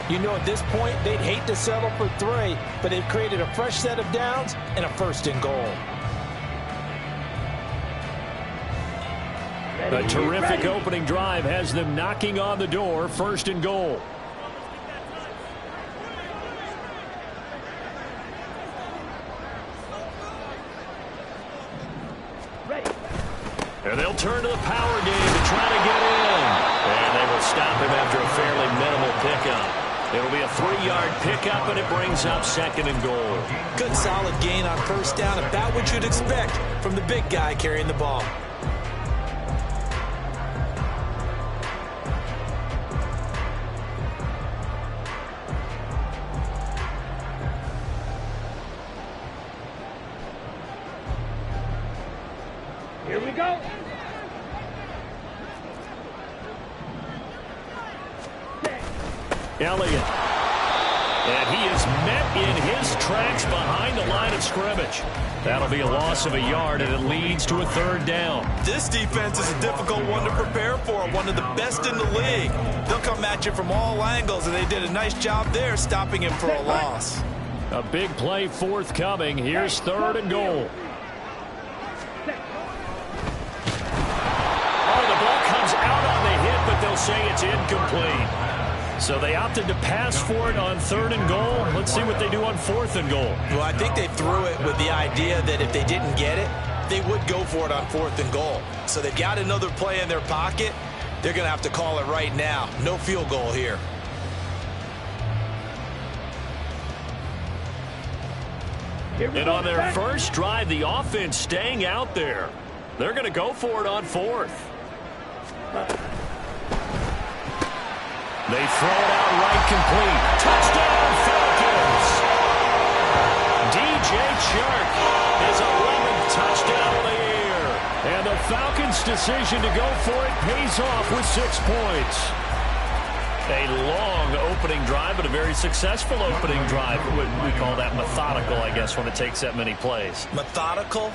You know, at this point, they'd hate to settle for 3, but they've created a fresh set of downs and a 1st and goal. A terrific opening drive has them knocking on the door, 1st and goal. And they'll turn to the power game to try to get in. And they will stop him after a fairly minimal pickup. It'll be a 3-yard pickup, and it brings up 2nd and goal. Good solid gain on 1st down, about what you'd expect from the big guy carrying the ball. Here we go. Elliott. And he is met in his tracks behind the line of scrimmage. That'll be a loss of a yard, and it leads to a 3rd down. This defense is a difficult one to prepare for, one of the best in the league. They'll come at you from all angles, and they did a nice job there stopping him for a loss. A big play forthcoming. Here's 3rd and goal. They'll say it's incomplete. So they opted to pass for it on 3rd and goal. Let's see what they do on 4th and goal. Well, I think they threw it with the idea that if they didn't get it, they would go for it on 4th and goal. So they've got another play in their pocket. They're going to have to call it right now. No field goal here. And on their first drive, the offense staying out there. They're going to go for it on 4th. They throw it out right complete. Touchdown, Falcons! DJ Chark, his 11th touchdown of the year. And the Falcons' decision to go for it pays off with 6 points. A long opening drive, but a very successful opening drive. We call that methodical, I guess, when it takes that many plays. Methodical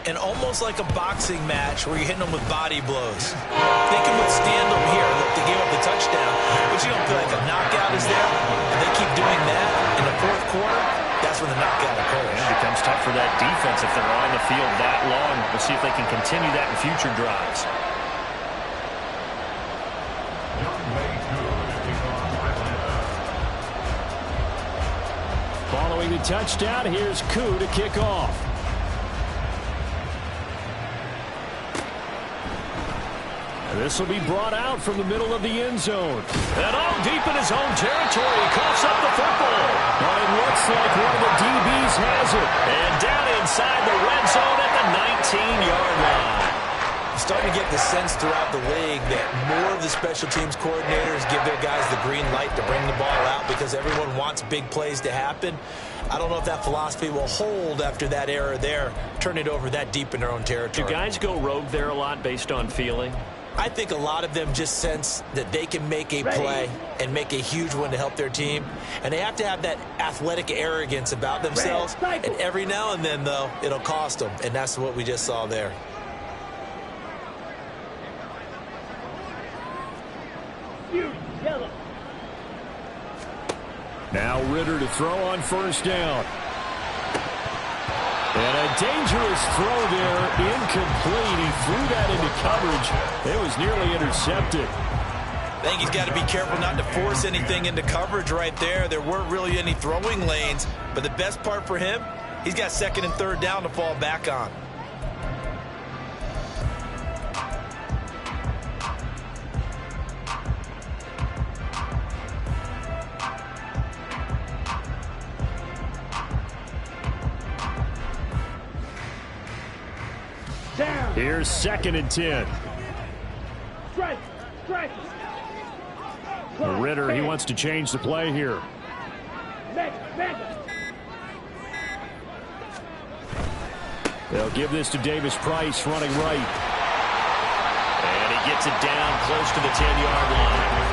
and almost like a boxing match where you're hitting them with body blows. They can withstand them here. Look, they gave up the touchdown, but you don't feel like a knockout is there. And they keep doing that in the 4th quarter. That's when the knockout occurs. It becomes tough for that defense if they're on the field that long. We'll see if they can continue that in future drives. Following the touchdown, here's Koo to kick off. This will be brought out from the middle of the end zone. And all deep in his own territory. He coughs up the football. Well, it looks like one of the DBs has it. And down inside the red zone at the 19-yard line. Starting to get the sense throughout the league that more of the special teams coordinators give their guys the green light to bring the ball out because everyone wants big plays to happen. I don't know if that philosophy will hold after that error there, turn it over that deep in their own territory. Do guys go rogue there a lot based on feeling? I think a lot of them just sense that they can make a play and make a huge one to help their team. And they have to have that athletic arrogance about themselves. And every now and then, though, it'll cost them. And that's what we just saw there. Now Ritter to throw on 1st down. And a dangerous throw there, incomplete. He threw that into coverage. It was nearly intercepted. I think he's got to be careful not to force anything into coverage right there. There weren't really any throwing lanes, but the best part for him, he's got 2nd and 3rd down to fall back on. Here's 2nd and 10. Ritter, he wants to change the play here. They'll give this to Davis Price running right. And he gets it down close to the 10-yard line.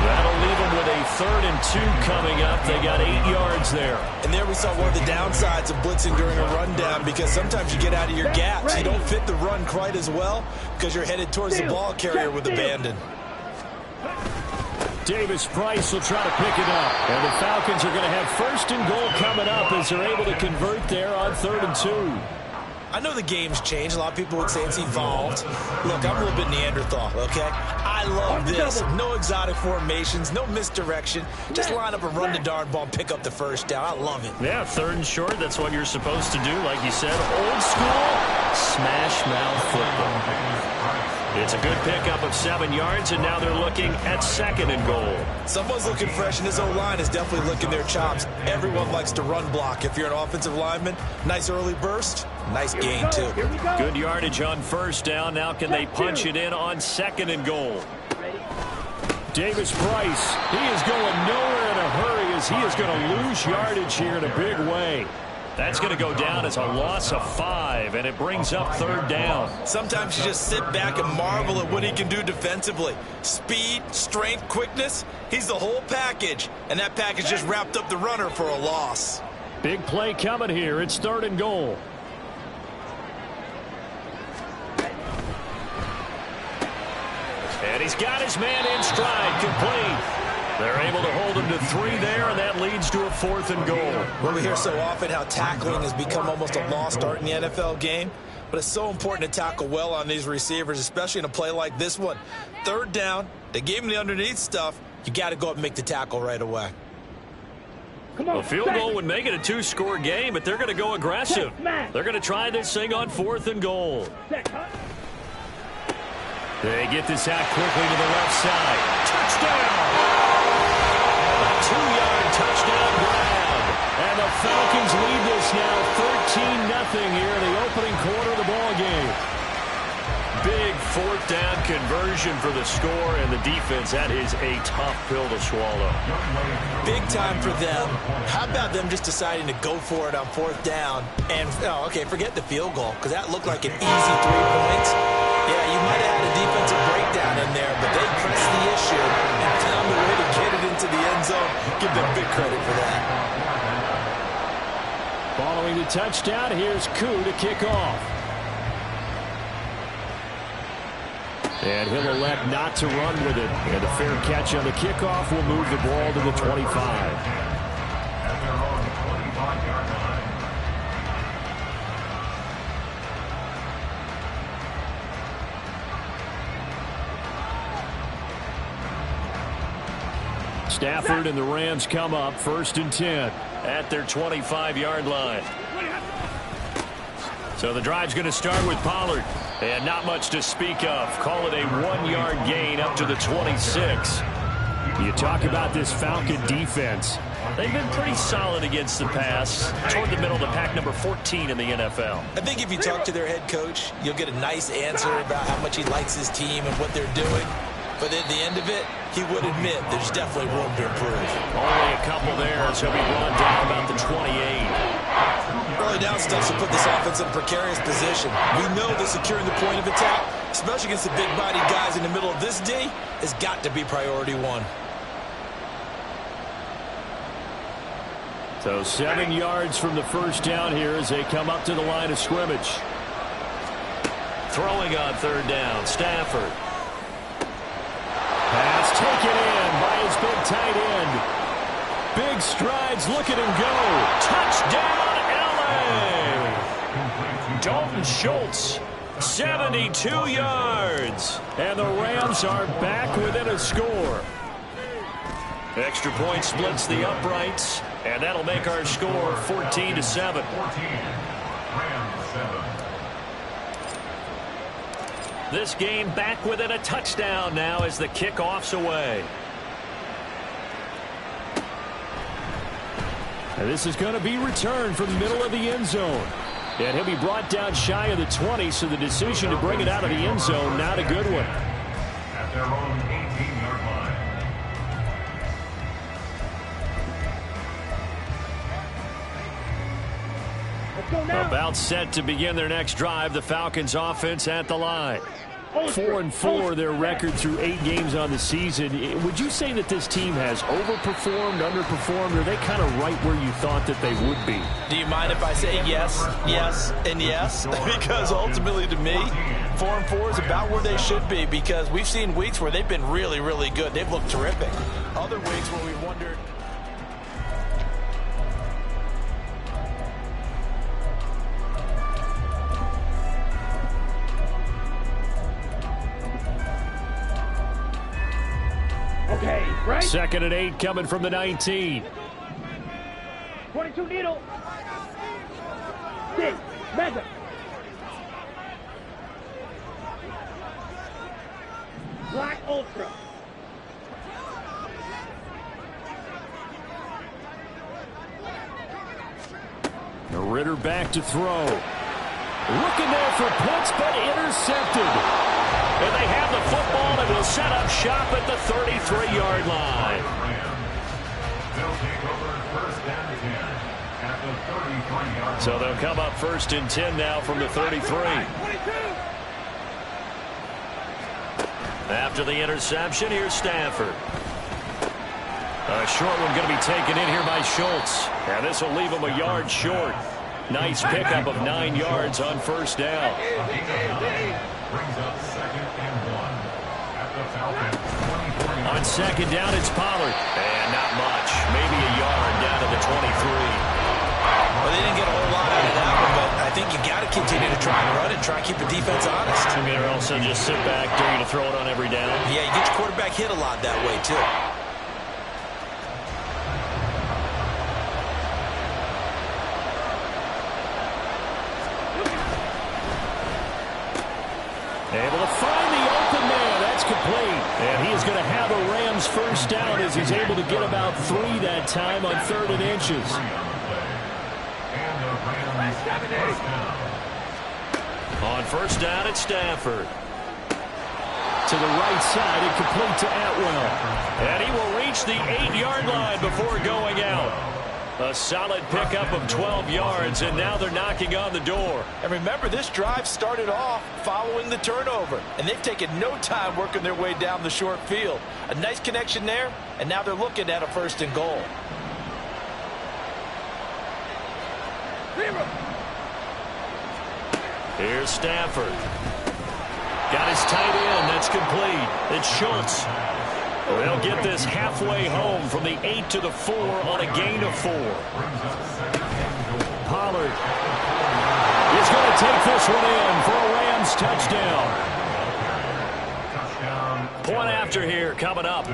That'll leave them with a 3rd and 2 coming up. They got 8 yards there. And there we saw one of the downsides of blitzing during a rundown because sometimes you get out of your gaps. You don't fit the run quite as well because you're headed towards the ball carrier with abandon. Davis Price will try to pick it up. And the Falcons are going to have 1st and goal coming up as they're able to convert there on 3rd and 2. I know the game's changed. A lot of people would say it's evolved. Look, I'm a little bit Neanderthal, okay? I love this. No exotic formations, no misdirection. Just line up and run the darn ball and pick up the 1st down. I love it. Yeah, 3rd and short, that's what you're supposed to do. Like you said, old school smash mouth football. It's a good pickup of 7 yards, and now they're looking at 2nd and goal. Someone's looking fresh, and his O-line is definitely licking their chops. Everyone likes to run block. If you're an offensive lineman, nice early burst, nice gain, too. Good yardage on 1st down. Now can they punch it in on 2nd and goal? Davis Price, he is going nowhere in a hurry as he is going to lose yardage here in a big way. That's going to go down as a loss of 5, and it brings up 3rd down. Sometimes you just sit back and marvel at what he can do defensively. Speed, strength, quickness, he's the whole package. And that package just wrapped up the runner for a loss. Big play coming here. It's 3rd and goal. And he's got his man in stride, complete. They're able to hold him to 3 there, and that leads to a 4th and goal. Well, we hear so often how tackling has become almost a lost art in the NFL game, but it's so important to tackle well on these receivers, especially in a play like this one. 3rd down, they gave him the underneath stuff. You got to go up and make the tackle right away. A field goal would make it a 2-score game, but they're going to go aggressive. They're going to try this thing on 4th and goal. They get this out quickly to the left side. Touchdown! 2-yard touchdown grab. And the Falcons lead this now 13-0 here in the opening quarter of the ball game. Big 4th down conversion for the score, and the defense, that is a tough pill to swallow. Big time for them. How about them just deciding to go for it on 4th down? And, oh, okay, forget the field goal, because that looked like an easy 3 points. Yeah, you might have had a defensive breakdown in there, but they pressed the issue and found a way to get it into the end zone. Give them big credit for that. Following the touchdown, here's Koo to kick off. And he'll elect not to run with it. And a fair catch on the kickoff will move the ball to the 25. Stafford and the Rams come up 1st and 10 at their 25-yard line. So the drive's going to start with Pollard. And not much to speak of. Call it a 1-yard gain up to the 26. You talk about this Falcon defense. They've been pretty solid against the pass. Toward the middle of the pack, number 14 in the NFL. I think if you talk to their head coach, you'll get a nice answer about how much he likes his team and what they're doing. But at the end of it, he would admit there's definitely room to improve. Only a couple there, so he'll be brought down about the 28. Early down stuff to put this offense in a precarious position. We know that securing the point of attack, especially against the big-bodied guys in the middle of this D, has got to be priority 1. So 7 yards from the 1st down here as they come up to the line of scrimmage. Throwing on 3rd down, Stafford. Pass taken in by his big tight end. Big strides, look at him go. Touchdown, L.A. Dalton Schultz, 72 yards. And the Rams are back within a score. Extra point splits the uprights, and that'll make our score 14-7. This game back within a touchdown now as the kickoff's away. And this is going to be returned from the middle of the end zone. And he'll be brought down shy of the 20, so the decision to bring it out of the end zone, not a good one. At their own 18-yard line. About set to begin their next drive, the Falcons offense at the line. 4-4 their record through 8 games on the season. Would you say that this team has overperformed, underperformed, or are they kind of right where you thought that they would be? Do you mind if I say yes, yes, and yes? Because ultimately to me, 4-4 is about where they should be, because we've seen weeks where they've been really, really good. They've looked terrific. Other weeks where we wondered... Okay, right? 2nd and 8 coming from the 19. 22 needle. 6, mega. Black Ultra. Ritter back to throw. Looking there for Pitts, but intercepted. And they have the football and will set up shop at the 33-yard line. So they'll come up 1st and 10 now from the 33. After the interception, here's Stafford. A short one going to be taken in here by Schultz. And this will leave him a yard short. Nice pickup of 9 yards on 1st down. Brings up 2nd and 1 at the Falcons 20. On 2nd down, it's Pollard. And not much. Maybe a yard down to the 23. Well, they didn't get a whole lot out of that one, but I think you got to continue to try and run it, try and keep the defense honest. Or also just sit back, dare you to throw it on every down. Yeah, you get your quarterback hit a lot that way, too. Able to find the open man. That's complete. And he is going to have a Rams 1st down as he's able to get about 3 that time on 3rd and inches. On 1st down, it's Stafford. To the right side, and complete to Atwell. And he will reach the 8-yard line before going out. A solid pickup of 12 yards, and now they're knocking on the door. And remember, this drive started off following the turnover, and they've taken no time working their way down the short field. A nice connection there, and now they're looking at a 1st and goal. Here's Stafford. Got his tight end. That's complete. It's Schultz. They'll get this halfway home from the 8 to the 4 on a gain of 4. Pollard is going to take this one in for a Rams touchdown. Point after here coming up.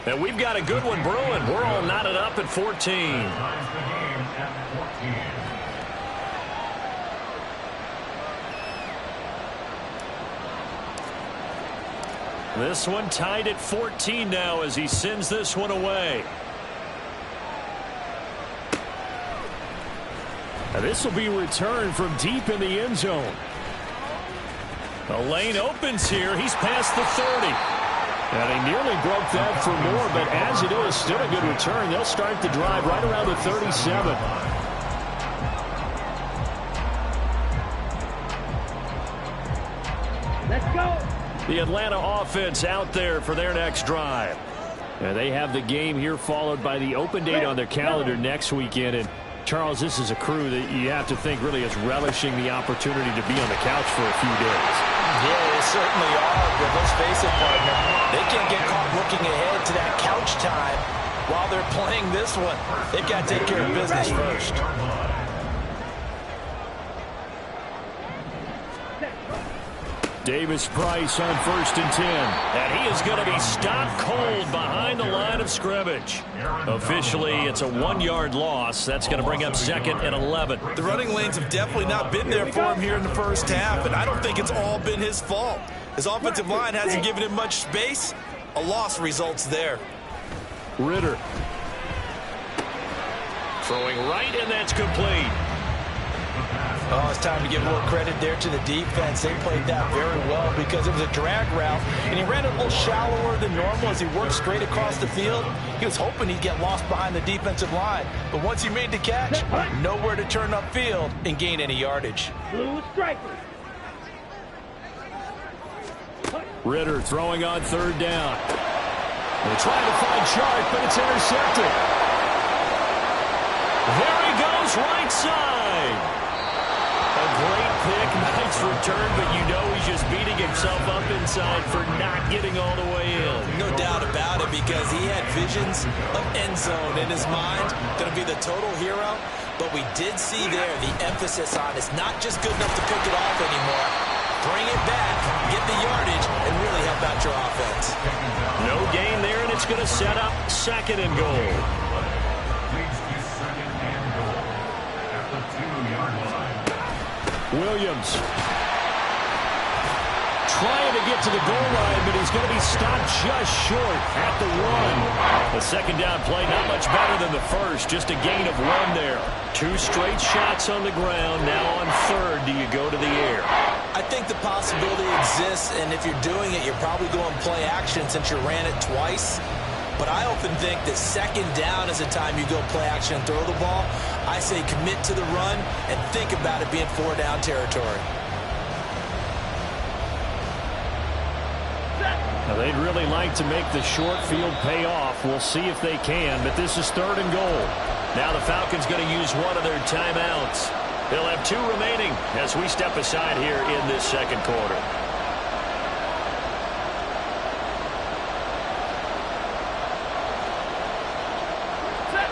And we've got a good one brewing. We're all knotted up at 14. This one tied at 14 now as he sends this one away. And this will be returned from deep in the end zone. The lane opens here. He's past the 30. And he nearly broke that for more, but as it is, still a good return. They'll start the drive right around the 37. Let's go. The Atlanta offense out there for their next drive. And they have the game here followed by the open date on their calendar next weekend. And Charles, this is a crew that you have to think really is relishing the opportunity to be on the couch for a few days. Yeah, they certainly are. But let's face it, partner, they can't get caught looking ahead to that couch time while they're playing this one. They've got to take care of business first. Davis Price on 1st and 10. And he is going to be stopped cold behind the line of scrimmage. Officially, it's a 1-yard loss. That's going to bring up 2nd and 11. The running lanes have definitely not been there for him here in the first half, and I don't think it's all been his fault. His offensive line hasn't given him much space. A loss results there. Ritter. Throwing right, and that's complete. Oh, it's time to give more credit there to the defense. They played that very well because it was a drag route, and he ran it a little shallower than normal as he worked straight across the field. He was hoping he'd get lost behind the defensive line, but once he made the catch, nowhere to turn upfield and gain any yardage. Blue striker. Ridder throwing on third down. They're trying to find Chark, but it's intercepted. There he goes, right side. A great pick, nice return, but you know he's just beating himself up inside for not getting all the way in. No doubt about it, because he had visions of end zone in his mind. Going to be the total hero, but we did see there the emphasis on it's not just good enough to pick it off anymore. Bring it back, get the yardage, and really help out your offense. No gain there, and it's going to set up second and goal. Leads to second and goal at the 2-yard line. Williams trying to get to the goal line, but he's going to be stopped just short at the 1. The second down play not much better than the first, just a gain of 1 there. 2 straight shots on the ground. Now on third, do you go to the air? I think the possibility exists, and if you're doing it, you're probably going play action since you ran it twice. But I often think that second down is the time you go play action and throw the ball. I say commit to the run and think about it being 4-down territory. Now, they'd really like to make the short field pay off. We'll see if they can, but this is third and goal. Now the Falcons going to use one of their timeouts. They'll have 2 remaining as we step aside here in this second quarter.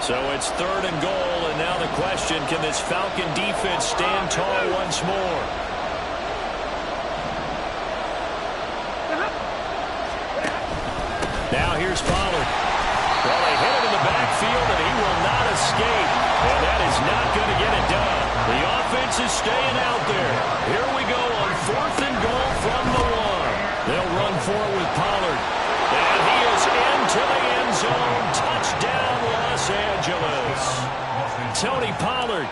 So it's third and goal, and now the question, can this Falcon defense stand tall once more? Now here's Pollard. Well, they hit him in the backfield, and he will not escape. And that is not going to get it done. The offense is staying out there. Here we go on fourth and goal from the 1. They'll run for it with Pollard. And he is into the end zone. Touchdown, Los Angeles. Tony Pollard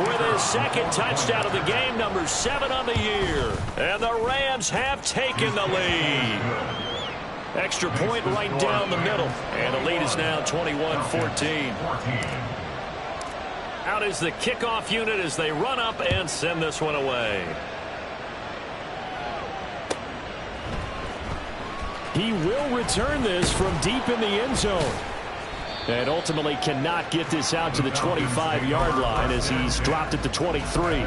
with his second touchdown of the game, number 7 on the year. And the Rams have taken the lead. Extra point right down the middle. And the lead is now 21-14. Out is the kickoff unit as they run up and send this one away. He will return this from deep in the end zone. And ultimately cannot get this out to the 25-yard line as he's dropped at the 23.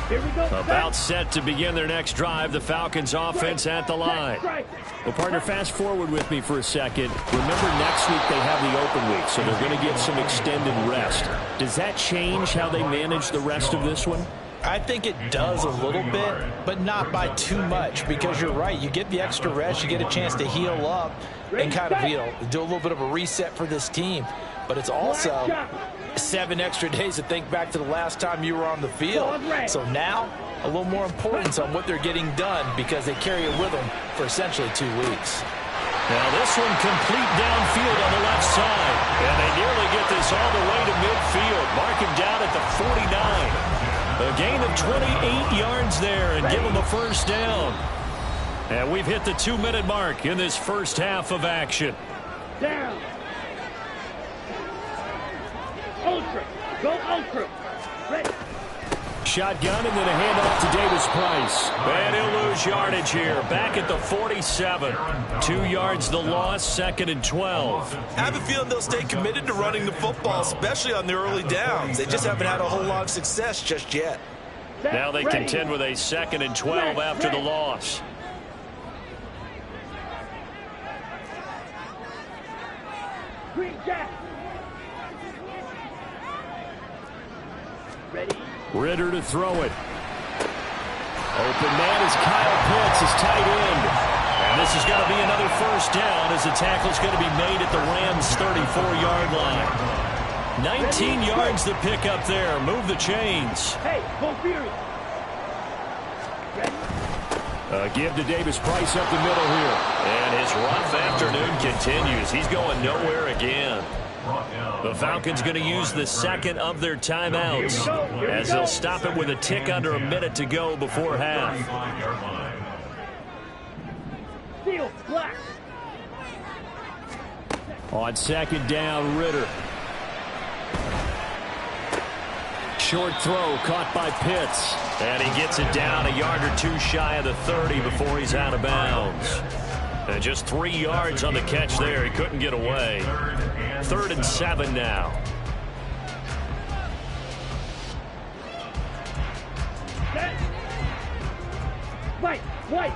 Here we go. About set to begin their next drive. The Falcons offense at the line. Well, partner, fast forward with me for a second. Remember, next week they have the open week, so they're going to get some extended rest. Does that change how they manage the rest of this one? I think it does a little bit, but not by too much, because you're right. You get the extra rest, you get a chance to heal up and kind of do a little bit of a reset for this team. But it's also 7 extra days to think back to the last time you were on the field. So now, a little more importance on what they're getting done because they carry it with them for essentially 2 weeks. Now this one complete downfield on the left side. And they nearly get this all the way to midfield. Mark him down at the 49. A gain of 28 yards there and give them a first down. And we've hit the 2-minute mark in this first half of action. Down. Ultra. Go Ultra. Ready. Shotgun and then a handoff to Davis Price. And he'll lose yardage here. Back at the 47. 2 yards the loss, second and 12. I have a feeling they'll stay committed to running the football, especially on the early downs. They just haven't had a whole lot of success just yet. Now they contend with a second and 12 after the loss. Green Jack. Ready. Ridder to throw it. Open man is Kyle Pitts, his tight end. And this is going to be another first down as the tackle's going to be made at the Rams' 34-yard line. 19 yards to pick up there. Move the chains. Hey, go Fury. Ready. Give to Davis Price up the middle here. And his rough afternoon continues. He's going nowhere again. The Falcons going to use the second of their timeouts as they'll stop it with a tick under a minute to go before half. Steal, black. On second down, Ritter. Short throw caught by Pitts. And he gets it down a yard or two shy of the 30 before he's out of bounds. And just 3 yards on the catch there. He couldn't get away. 3rd and 7 now. White.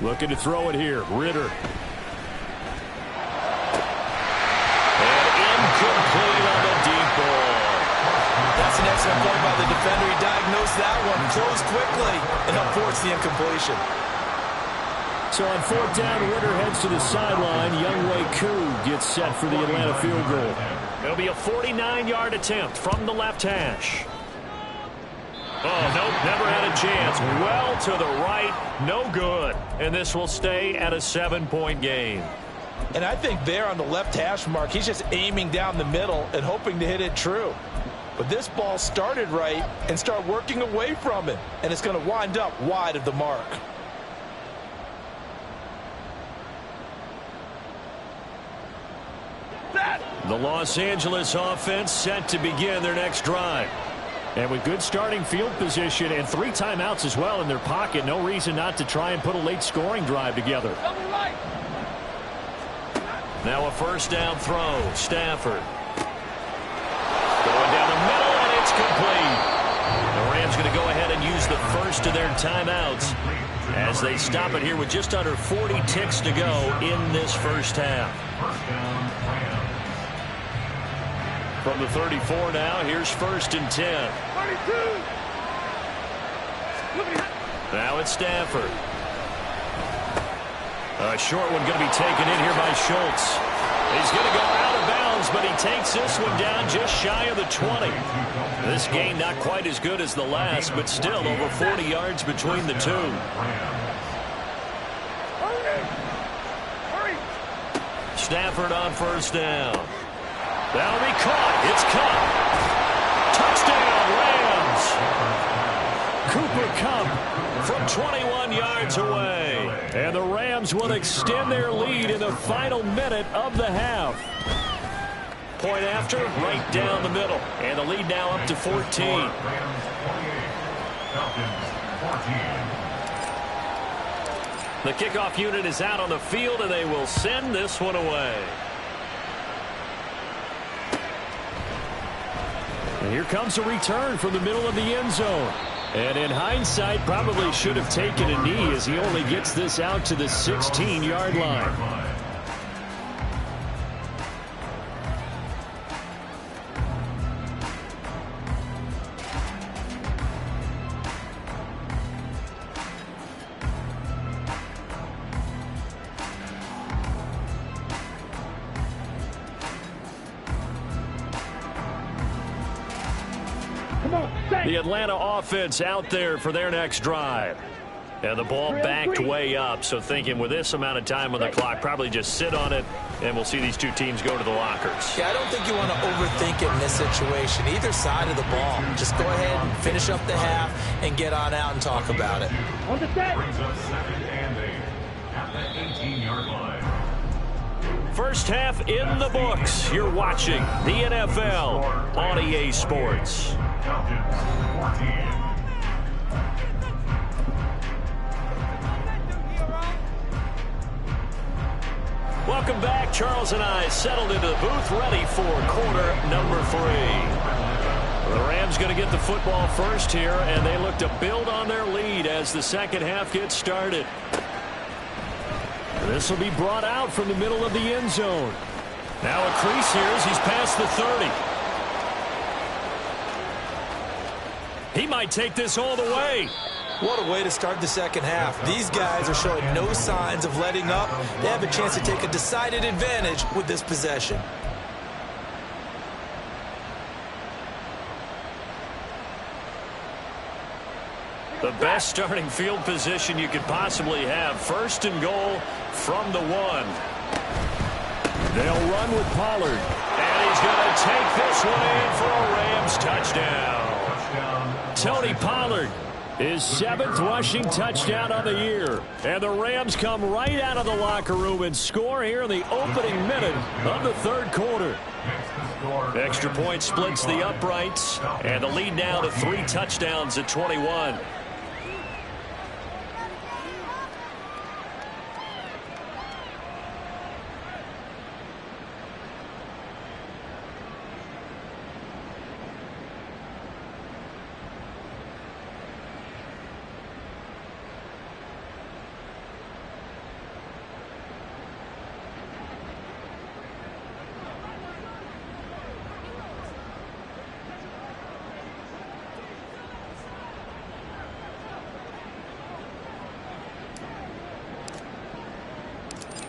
Looking to throw it here. Ritter. Incomplete on the deep ball. That's an excellent play by the defender. He diagnosed that one, closed quickly, and helped force the incompletion. So on 4th down, Ritter heads to the sideline. Younghoe Koo gets set for the Atlanta field goal. It'll be a 49-yard attempt from the left hash. Oh, nope, never had a chance. Well to the right, no good. And this will stay at a 7-point game. And I think there on the left hash mark, he's just aiming down the middle and hoping to hit it true. But this ball started right and started working away from him. And it's going to wind up wide of the mark. The Los Angeles offense set to begin their next drive. And with good starting field position and 3 timeouts as well in their pocket, no reason not to try and put a late scoring drive together. Now a first down throw. Stafford. Going down the middle, and it's complete. The Rams going to go ahead and use the first of their timeouts as they stop it here with just under 40 ticks to go in this first half. From the 34 now, here's 1st and 10. 32. Now it's Stafford. A short one going to be taken in here by Schultz. He's going to go out of bounds, but he takes this one down just shy of the 20. This game not quite as good as the last, but still over 40 yards between the two. Stafford on first down. That'll be caught. It's caught. Touchdown, Rams. Cooper Kupp from 21 yards away. And the Rams will extend their lead in the final minute of the half. Point after, right down the middle. And the lead now up to 14. The kickoff unit is out on the field, and they will send this one away. And here comes a return from the middle of the end zone. And in hindsight, probably should have taken a knee as he only gets this out to the 16-yard line. The Atlanta offense out there for their next drive. And the ball backed way up, so thinking with this amount of time on the clock, probably just sit on it, and we'll see these two teams go to the lockers. Yeah, I don't think you want to overthink it in this situation. Either side of the ball. Just go ahead and finish up the half and get on out and talk about it. On the set. Brings up 2nd and 8 at the 18-yard line. First half in the books. You're watching the NFL on EA Sports. Falcons 14. Welcome back. Charles and I settled into the booth, ready for quarter number 3. The Rams going to get the football first here, and they look to build on their lead as the second half gets started. This will be brought out from the middle of the end zone. Now a crease here as he's past the 30. He might take this all the way. What a way to start the second half. These guys are showing no signs of letting up. They have a chance to take a decided advantage with this possession. The best starting field position you could possibly have. 1st and goal from the 1. They'll run with Pollard. And he's going to take this one in for a Rams touchdown. Tony Pollard, his 7th rushing touchdown on the year. And the Rams come right out of the locker room and score here in the opening minute of the 3rd quarter. Extra point splits the uprights, and the lead now to 3 touchdowns at 21.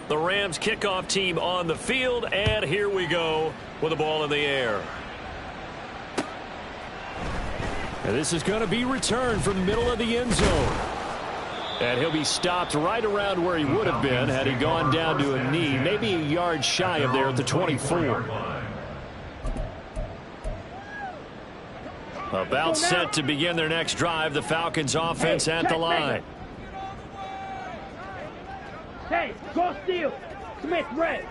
The Rams kickoff team on the field, and here we go with the ball in the air. And this is going to be returned from the middle of the end zone. And he'll be stopped right around where he would have been had he gone down to a knee, maybe a yard shy of there at the 24. About set to begin their next drive, the Falcons offense at the line. Hey, go steal. Smith, red.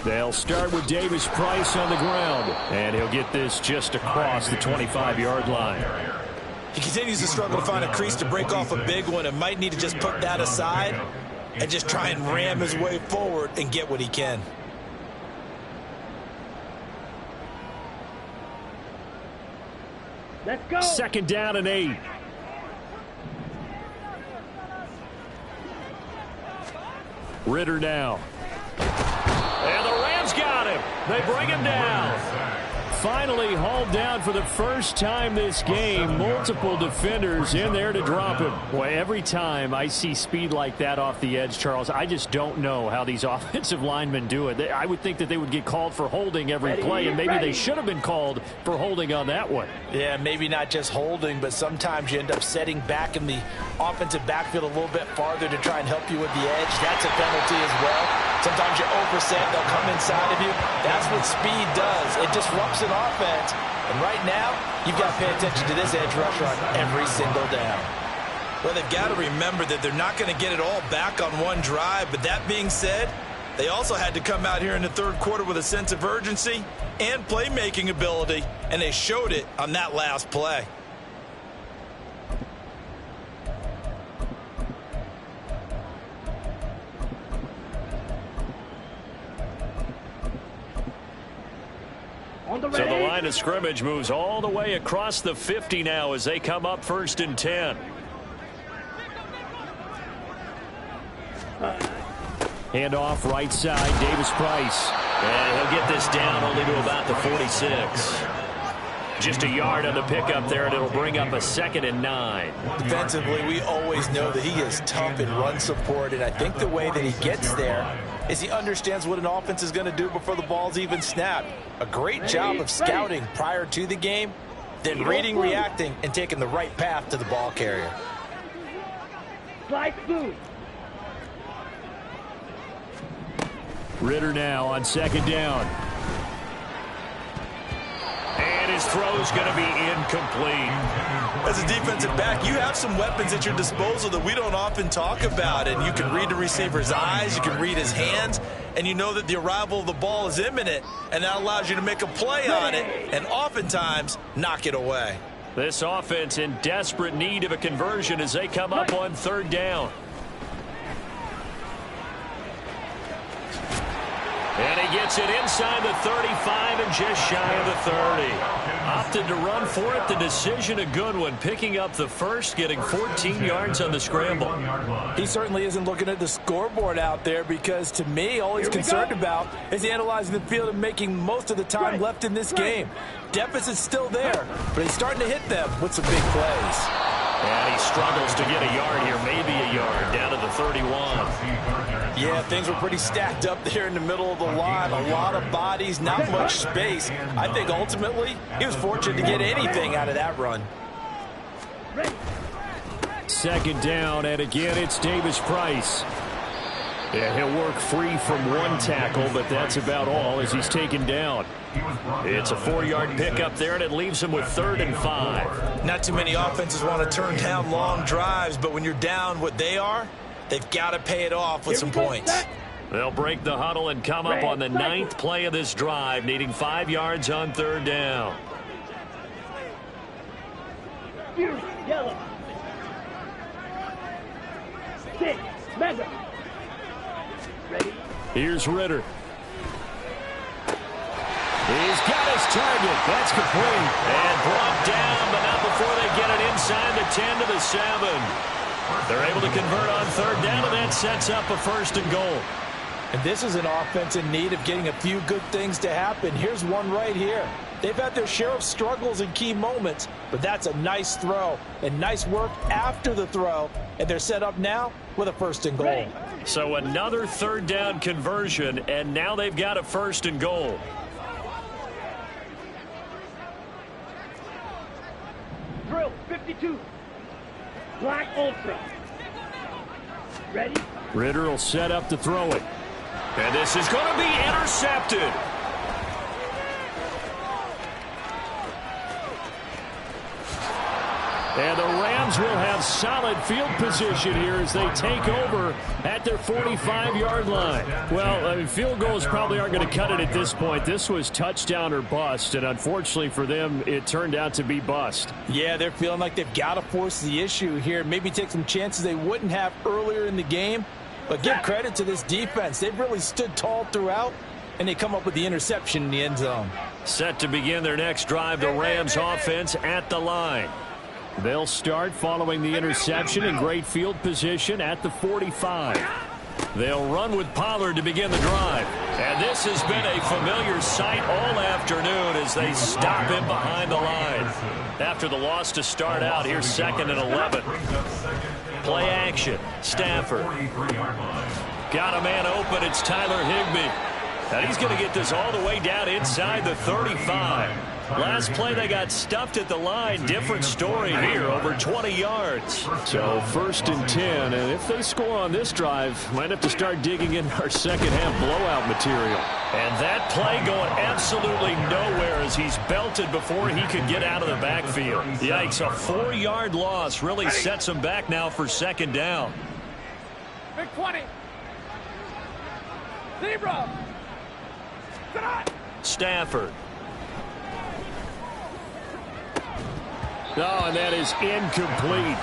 They'll start with Davis Price on the ground, and he'll get this just across the 25-yard line. He continues to struggle to find a crease to break off a big one and might need to just put that aside and just try and ram his way forward and get what he can. Let's go. 2nd down and 8. Ritter now. And the Rams got him. They bring him down. Finally hauled down for the first time this game. Multiple defenders in there to drop him. Boy, every time I see speed like that off the edge, Charles, I just don't know how these offensive linemen do it. I would think that they would get called for holding every play, and maybe they should have been called for holding on that one. Yeah, maybe not just holding, but sometimes you end up setting back in the offensive backfield a little bit farther to try and help you with the edge. That's a penalty as well. Sometimes you overset, they'll come inside of you. That's what speed does. It disrupts an offense. And right now, you've got to pay attention to this edge rusher on every single down. Well, they've got to remember that they're not going to get it all back on one drive. But that being said, they also had to come out here in the 3rd quarter with a sense of urgency and playmaking ability. And they showed it on that last play. So the line of scrimmage moves all the way across the 50 now as they come up 1st and 10. Handoff right side, Davis Price. And he'll get this down only to about the 46. Just a yard on the pickup there, and it'll bring up a 2nd and 9. Defensively, we always know that he is tough in run support, and I think the way that he gets there is he understands what an offense is going to do before the ball's even snapped. A great job of scouting prior to the game, then reading, reacting, and taking the right path to the ball carrier. Slide through. Ritter now on 2nd down. And his throw's going to be incomplete. As a defensive back, you have some weapons at your disposal that we don't often talk about. And you can read the receiver's eyes, you can read his hands, and you know that the arrival of the ball is imminent. And that allows you to make a play on it and oftentimes knock it away. This offense in desperate need of a conversion as they come up on 3rd down. And he gets it inside the 35 and just shy of the 30. Opted to run for it. The decision a good one. Picking up the first, getting 14 yards on the scramble. He certainly isn't looking at the scoreboard out there because, to me, all he's concerned about is analyzing the field and making most of the time left in this game. Deficit's still there, but he's starting to hit them with some big plays. And he struggles to get a yard here, maybe a yard, down to the 31. Yeah, things were pretty stacked up there in the middle of the line. A lot of bodies, not much space. I think ultimately he was fortunate to get anything out of that run. Ready. Second down, and again, it's Davis-Price. Yeah, he'll work free from one tackle, but that's about all as he's taken down. It's a 4-yard pickup there, and it leaves him with 3rd and 5. Not too many offenses want to turn down long drives, but when you're down what they are, they've got to pay it off with some points. They'll break the huddle and come up on the 9th play of this drive, needing 5 yards on 3rd down. Yellow. 6. Mega. Ready. Here's Ritter. He's got his target. That's complete. And brought down, but not before they get it inside the 10 to the 7. They're able to convert on 3rd down, and that sets up a 1st and goal. And this is an offense in need of getting a few good things to happen. Here's one right here. They've had their share of struggles in key moments, but that's a nice throw and nice work after the throw. And they're set up now with a 1st and goal. So another 3rd down conversion, and now they've got a 1st and goal. Drill 52. Black Ultra. Ready. Ritter will set up to throw it. And this is going to be intercepted. And the Rams will have solid field position here as they take over at their 45-yard line. Well, I mean, field goals probably aren't going to cut it at this point. This was touchdown or bust, and unfortunately for them, it turned out to be bust. Yeah, they're feeling like they've got to force the issue here. Maybe take some chances they wouldn't have earlier in the game. But give credit to this defense. They've really stood tall throughout, and they come up with the interception in the end zone. Set to begin their next drive, the Rams offense at the line. They'll start following the interception in great field position at the 45. They'll run with Pollard to begin the drive. And this has been a familiar sight all afternoon as they stop him behind the line. After the loss to start out, here's 2nd and 11. Play action. Stafford. Got a man open. It's Tyler Higbee. And he's going to get this all the way down inside the 35. Last play, they got stuffed at the line. Different story here, over 20 yards. So 1st and 10, and if they score on this drive, might have to start digging in our second-half blowout material. And that play going absolutely nowhere as he's belted before he could get out of the backfield. Yikes, a 4-yard loss really sets him back now for 2nd down. Big 20. Zebra. Stafford. Oh, and that is incomplete.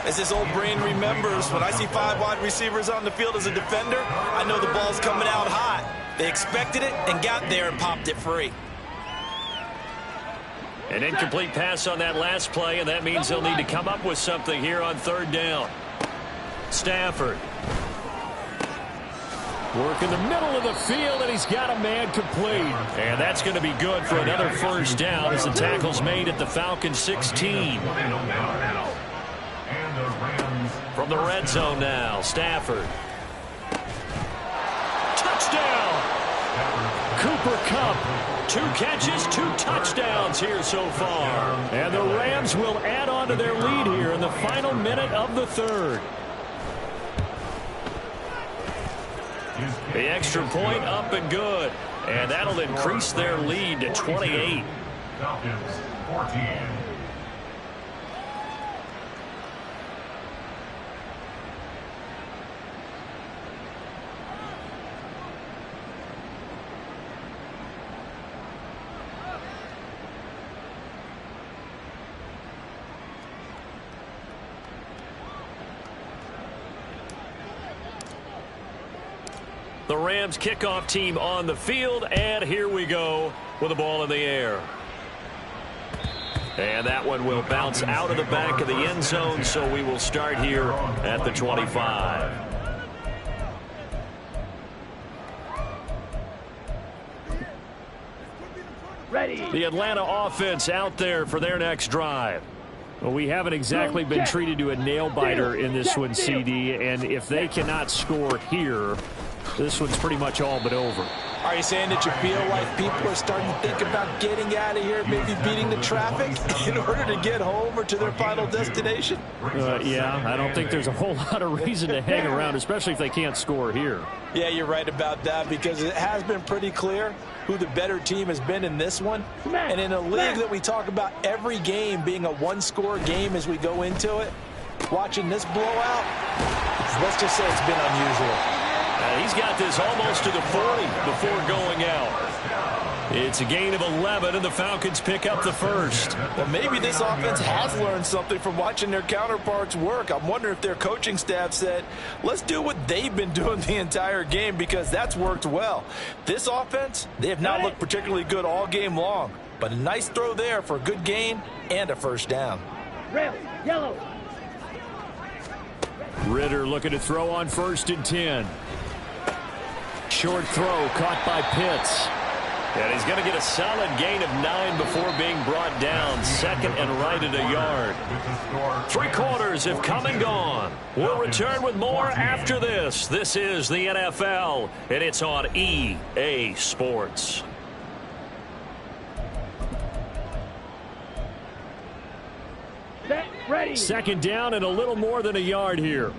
As his old brain remembers, when I see 5 wide receivers on the field as a defender, I know the ball's coming out hot. They expected it and got there and popped it free. An incomplete pass on that last play, and that means they'll need to come up with something here on 3rd down. Stafford. Work in the middle of the field, and he's got a man complete. And that's going to be good for another 1st down as the tackle's made at the Falcons 16. From the red zone now, Stafford. Touchdown! Cooper Kupp. 2 catches, 2 touchdowns here so far. And the Rams will add on to their lead here in the final minute of the 3rd. The extra point up and good. And that'll increase their lead to 28. Falcons 14. The Rams kickoff team on the field, and here we go with the ball in the air. And that one will bounce out of the back of the end zone, so we will start here at the 25. Ready. The Atlanta offense out there for their next drive. Well, we haven't exactly been treated to a nail-biter in this one, CD, and if they cannot score here, this one's pretty much all but over. Are you saying that you feel like people are starting to think about getting out of here, maybe beating the traffic in order to get home or to their final destination? Yeah, I don't think there's a whole lot of reason to hang around, especially if they can't score here. Yeah, you're right about that, because it has been pretty clear who the better team has been in this one. And in a league that we talk about every game being a one-score game as we go into it, watching this blowout, let's just say it's been unusual. He's got this almost to the 40 before going out. It's a gain of 11, and the Falcons pick up the first. Well, maybe this offense has learned something from watching their counterparts work. I'm wondering if their coaching staff said, let's do what they've been doing the entire game, because that's worked well. This offense, they have not looked particularly good all game long, but a nice throw there for a good gain and a first down. Red, yellow. Ridder looking to throw on 1st and 10. Short throw caught by Pitts. And he's going to get a solid gain of 9 before being brought down. 2nd and right at a yard. 3 quarters have come and gone. We'll return with more after this. This is the NFL, and it's on EA Sports. Set, ready. 2nd down and a little more than a yard here.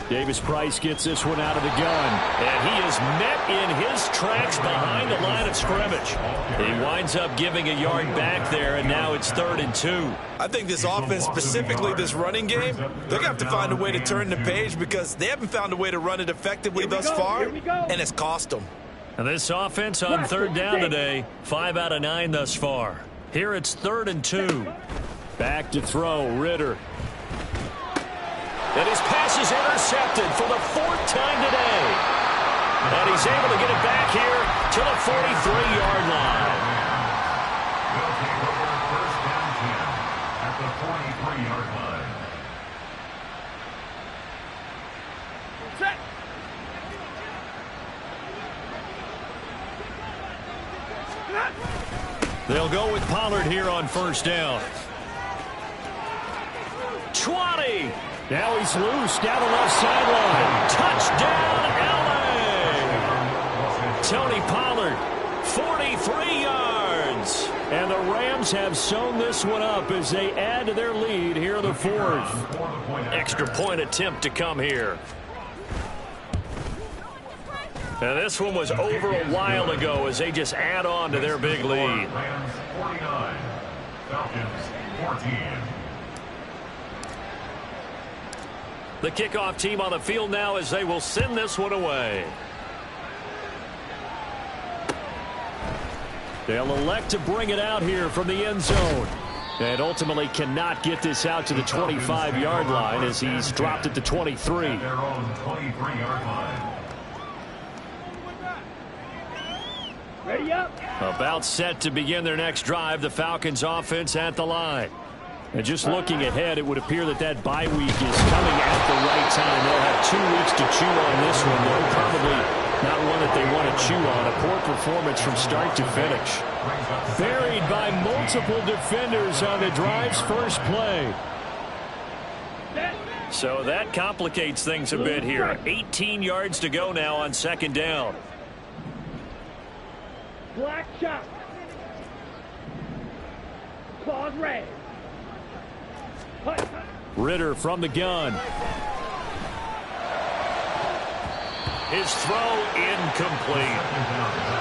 Davis Price gets this one out of the gun. And he is met in his tracks behind the line of scrimmage. He winds up giving a yard back there, and now it's 3rd and 2. I think this offense, specifically this running game, they're going to have to find a way to turn the page, because they haven't found a way to run it effectively thus far, and it's cost them. And this offense on 3rd down today, 5 out of 9 thus far. Here it's 3rd and 2. Back to throw, Ridder. And his pass is intercepted for the 4th time today. And he's able to get it back here to the 43-yard line. They'll take over 1st and 10 at the 43-yard line. Set. They'll go with Pollard here on 1st down. 20. Now he's loose down the left sideline. Touchdown, L.A. Tony Pollard, 43 yards. And the Rams have sewn this one up as they add to their lead here in the 4th. Extra point attempt to come here. And this one was over a while ago as they just add on to their big lead. Rams 49, Falcons 14. The kickoff team on the field now as they will send this one away. They'll elect to bring it out here from the end zone. And ultimately cannot get this out to the 25-yard line as he's dropped at the 23. At their own 23-yard line. Ready up. About set to begin their next drive, the Falcons offense at the line. And just looking ahead, it would appear that that bye week is coming at the right time. They'll have 2 weeks to chew on this one, though probably not one that they want to chew on. A poor performance from start to finish. Buried by multiple defenders on the drive's first play. So that complicates things a bit here. 18 yards to go now on 2nd down. Black shot. Claws red. Ridder from the gun. His throw incomplete.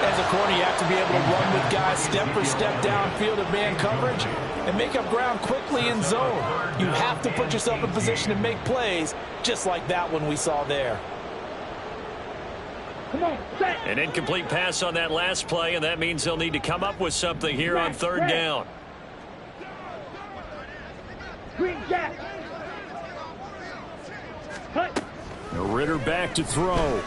As a corner, you have to be able to run with guys step for step downfield in man coverage and make up ground quickly in zone. You have to put yourself in position to make plays, just like that one we saw there. Come on, set. An incomplete pass on that last play, and that means they'll need to come up with something here on 3rd down. Green jack. Cut. Ridder back to throw.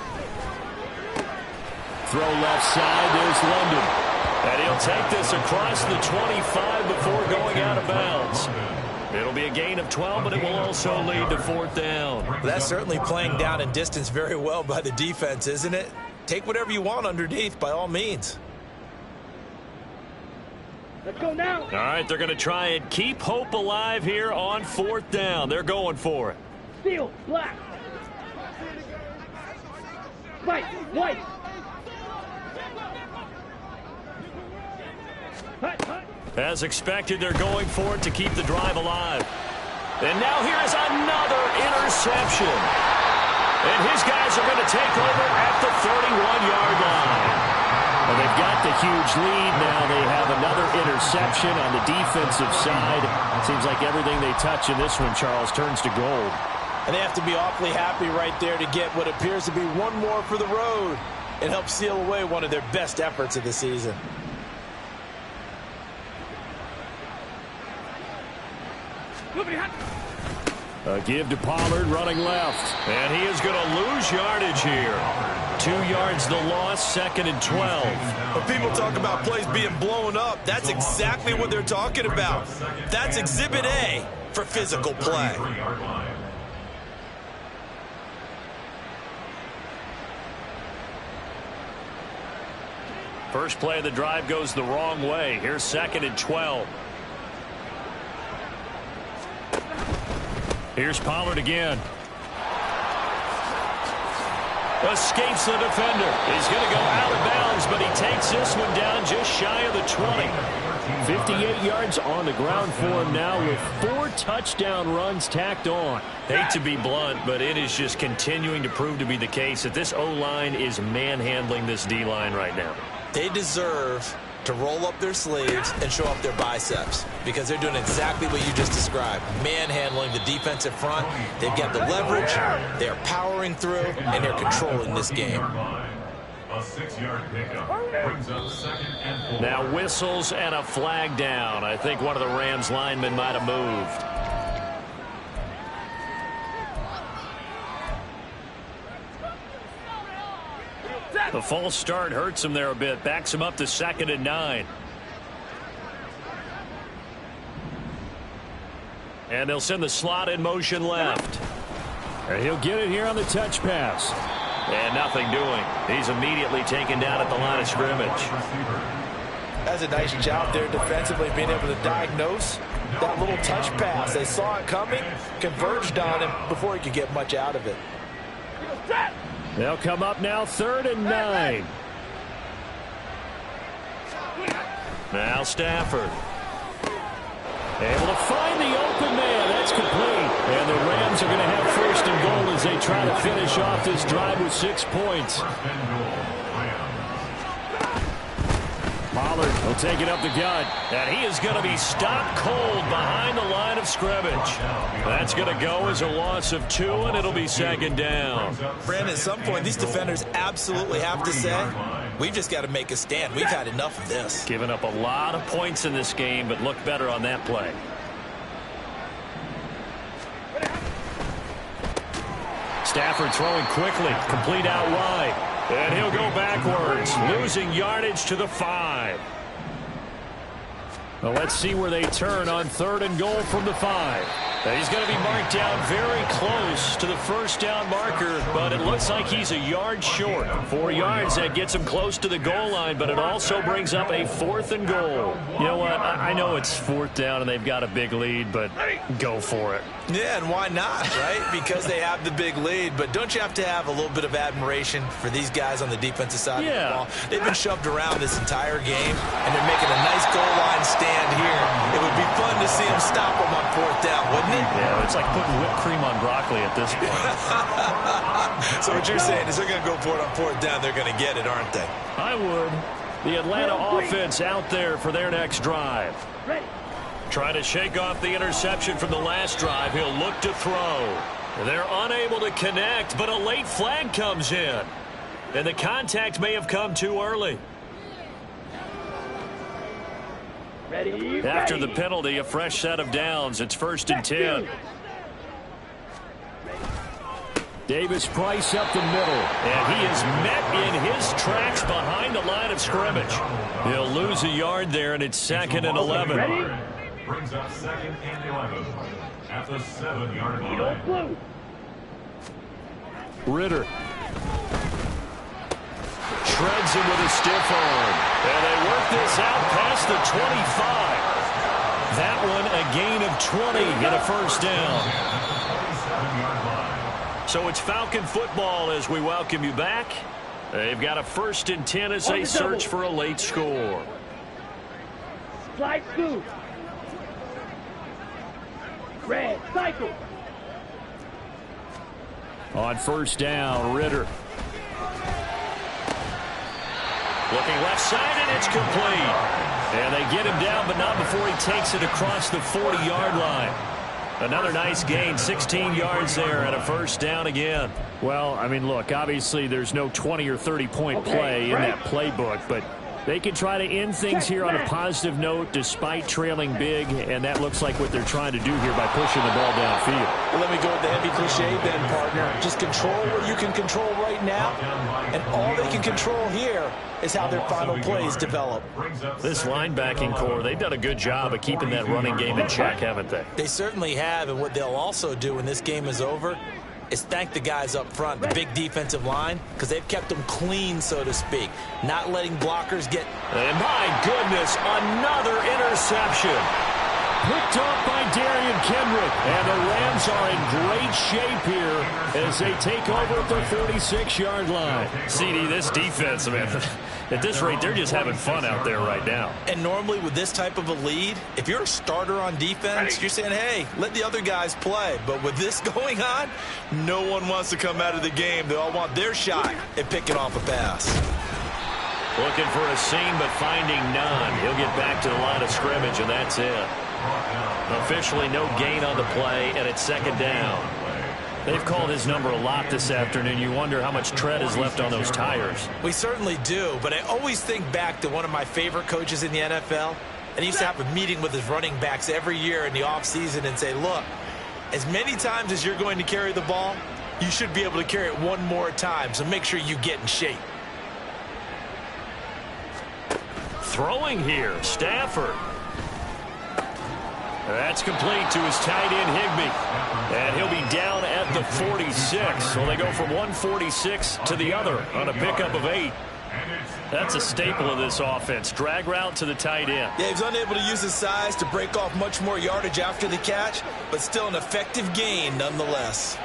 Throw left side. There's London. And he'll take this across the 25 before going out of bounds. It'll be a gain of 12, but it will also lead to 4th down. That's certainly playing down in distance very well by the defense, isn't it? Take whatever you want underneath, by all means. Let's go now. All right, they're going to try and keep hope alive here on 4th down. They're going for it. Steel, black. Fight! White! As expected, they're going for it to keep the drive alive. And now here's another interception. And his guys are going to take over at the 31-yard line. And they've got the huge lead now. They have another interception on the defensive side. Seems like everything they touch in this one, Charles, turns to gold. And they have to be awfully happy right there to get what appears to be one more for the road and help seal away one of their best efforts of the season. A give to Pollard running left. And he is going to lose yardage here. 2 yards the loss, 2nd and 12. When people talk about plays being blown up, that's exactly what they're talking about. That's Exhibit A for physical play. First play of the drive goes the wrong way. Here's 2nd and 12. Here's Pollard again. Escapes the defender. He's going to go out of bounds, but he takes this one down just shy of the 20. 58 yards on the ground for him now with 4 touchdown runs tacked on. Hate to be blunt, but it is just continuing to prove to be the case that this O-line is manhandling this D-line right now. They deserve to roll up their sleeves and show up their biceps because they're doing exactly what you just described, manhandling the defensive front. They've got the leverage, they're powering through, and they're controlling this game. A 6-yard pickup brings up 2nd and 4. Now whistles and a flag down. I think one of the Rams linemen might have moved. The false start hurts him there a bit. Backs him up to 2nd and 9. And they'll send the slot in motion left. And he'll get it here on the touch pass. And nothing doing. He's immediately taken down at the line of scrimmage. That's a nice job there defensively, being able to diagnose that little touch pass. They saw it coming, converged on him before he could get much out of it. They'll come up now 3rd and 9. Now Stafford. Able to find the open man. That's complete. And the Rams are going to have 1st and goal as they try to finish off this drive with 6 points. Pollard will take it up the gut. And he is going to be stopped cold behind the line of scrimmage. That's going to go as a loss of 2, and it'll be 2nd down. Brandon, at some point, these defenders absolutely have to say, we've just got to make a stand. We've had enough of this. Giving up a lot of points in this game, but look better on that play. Stafford throwing quickly, complete out wide. And he'll go backwards, losing yardage to the 5. Well, let's see where they turn on 3rd and goal from the 5. He's going to be marked down very close to the 1st down marker, but it looks like he's a yard short. 4 yards, that gets him close to the goal line, but it also brings up a 4th and goal. You know what? I know it's 4th down and they've got a big lead, but go for it. Yeah, and why not, right? Because they have the big lead, but don't you have to have a little bit of admiration for these guys on the defensive side of the ball? They've been shoved around this entire game, and they're making a nice goal line stand here. It would be fun to see them stop them on 4th down, wouldn't it? Yeah, it's like putting whipped cream on broccoli at this point. So what you're saying is they're going to go for it on 4th down. They're going to get it, aren't they? I would. The Atlanta offense out there for their next drive. Trying to shake off the interception from the last drive. He'll look to throw. They're unable to connect, but a late flag comes in. And the contact may have come too early. After the penalty, a fresh set of downs. It's 1st and 10. Davis Price up the middle. And he is met in his tracks behind the line of scrimmage. He'll lose a yard there, and it's 2nd and 11. Brings up 2nd and 11 at the 7-yard line. Ritter. Shreds him with a stiff arm. And they work this out past the 25. That one a gain of 20 and a 1st down. So it's Falcon football as we welcome you back. They've got a 1st and 10 as they search for a late score. Slide two. Red, cycle. On 1st down, Ritter. Looking left side, and it's complete. And they get him down, but not before he takes it across the 40-yard line. Another nice gain, 16 yards there, and a 1st down again. Well, I mean, look, obviously there's no 20 or 30-point play in that playbook, but they can try to end things here on a positive note despite trailing big, and that looks like what they're trying to do here by pushing the ball downfield. Well, let me go with the heavy cliche then, partner. Just control what you can control right now, and all they can control here is how their final plays develop. This linebacking core, they've done a good job of keeping that running game in check, haven't they? They certainly have, and what they'll also do when this game is over is thank the guys up front, the big defensive line, because they've kept them clean, so to speak, not letting blockers get... And my goodness, another interception. Picked off by Darian Kendrick, and the Rams are in great shape here as they take over at their 46-yard line. CD, this defense, man, at this rate, they're just having fun out there right now. And normally with this type of a lead, if you're a starter on defense, you're saying, hey, let the other guys play. But with this going on, no one wants to come out of the game. They all want their shot at picking off a pass. Looking for a seam, but finding none. He'll get back to the line of scrimmage, and that's it. Officially no gain on the play, and it's 2nd down. They've called his number a lot this afternoon. You wonder how much tread is left on those tires. We certainly do, but I always think back to one of my favorite coaches in the NFL, and he used to have a meeting with his running backs every year in the offseason and say, look, as many times as you're going to carry the ball, you should be able to carry it one more time, so make sure you get in shape. Throwing here, Stafford. That's complete to his tight end, Higbee. And he'll be down at the 46. So they go from 146 to the other on a pickup of 8. That's a staple of this offense. Drag route to the tight end. Yeah, he's unable to use his size to break off much more yardage after the catch, but still an effective gain nonetheless.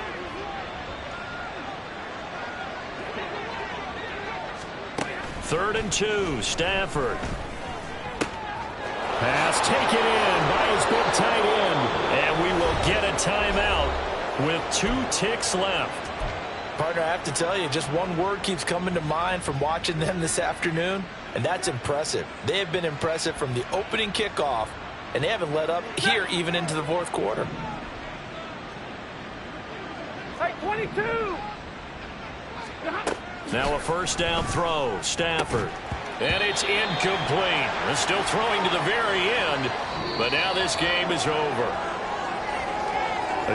Third and 2, Stafford. Pass taken in by his big tight end. And we will get a timeout with 2 ticks left. Partner, I have to tell you, just one word keeps coming to mind from watching them this afternoon, and that's impressive. They have been impressive from the opening kickoff, and they haven't let up here even into the 4th quarter. Hey, 22! Now a 1st down throw, Stafford. And it's incomplete. They're still throwing to the very end, but now this game is over.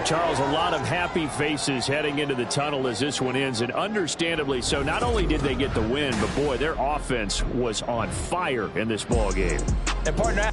Charles, a lot of happy faces heading into the tunnel as this one ends, and understandably so. Not only did they get the win, but boy, their offense was on fire in this ball game. And partner...